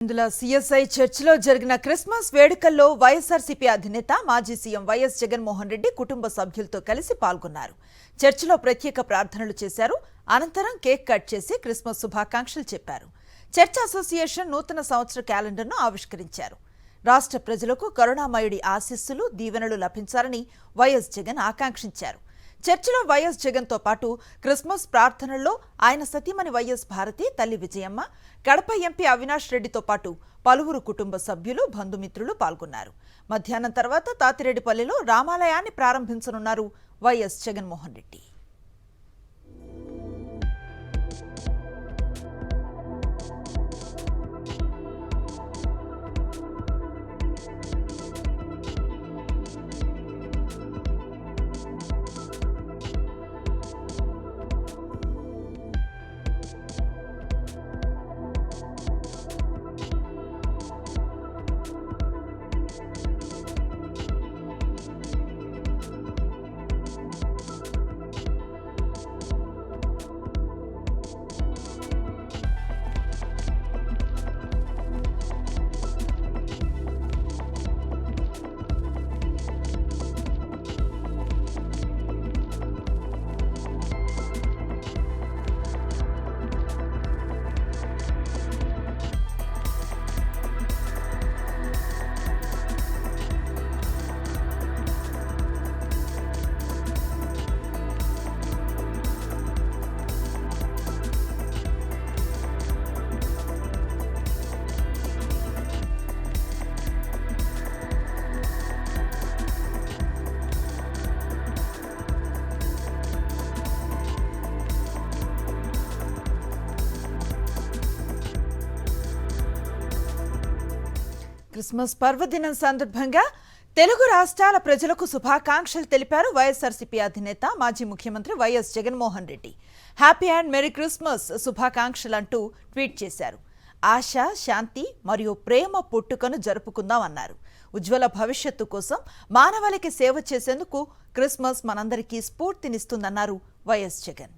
ఇందులో సిఎస్ఐ చర్చిలో జరిగిన క్రిస్మస్ వేడుకల్లో వైఎస్ఆర్సీపీ అధినేత మాజీ సీఎం వైఎస్ జగన్మోహన్ రెడ్డి కుటుంబ సభ్యులతో కలిసి పాల్గొన్నారు. చర్చిలో ప్రత్యేక ప్రార్థనలు చేశారు. అనంతరం కేక్ కట్ చేసి క్రిస్మస్ శుభాకాంక్షలు చెప్పారు. చర్చ్ అసోసియేషన్ నూతన సంవత్సర క్యాలెండర్ను ఆవిష్కరించారు. రాష్ట్ర ప్రజలకు కరుణామయుడి ఆశీస్సులు, దీవెనలు లభించాలని వైఎస్ జగన్ ఆకాంక్షించారు. చర్చిలో వైఎస్ జగన్తో పాటు క్రిస్మస్ ప్రార్థనల్లో ఆయన సతీమణి వైఎస్ భారతి, తల్లి విజయమ్మ, కడప ఎంపీ అవినాష్ రెడ్డితో పాటు పలువురు కుటుంబ సభ్యులు, బంధుమిత్రులు పాల్గొన్నారు. మధ్యాహ్నం తర్వాత తాతిరెడ్డిపల్లిలో రామాలయాన్ని ప్రారంభించనున్నారు వైఎస్ జగన్మోహన్ రెడ్డి. క్రిస్మస్ పర్వదినం సందర్భంగా తెలుగు రాష్ట్రాల ప్రజలకు శుభాకాంక్షలు తెలిపారు వైఎస్ఆర్సీపీ అధినేత మాజీ ముఖ్యమంత్రి YS Jaganmohan Reddy. Happy and merry Christmas శుభాకాంక్షలు అంటూ ట్వీట్ చేశారు. ఆశ, శాంతి మరియు ప్రేమ పుట్టుకను జరుపుకుందామన్నారు. ఉజ్వల భవిష్యత్తు కోసం మానవాళికి సేవ చేసేందుకు క్రిస్మస్ మనందరికీ స్ఫూర్తినిస్తుందన్నారు వైఎస్ జగన్.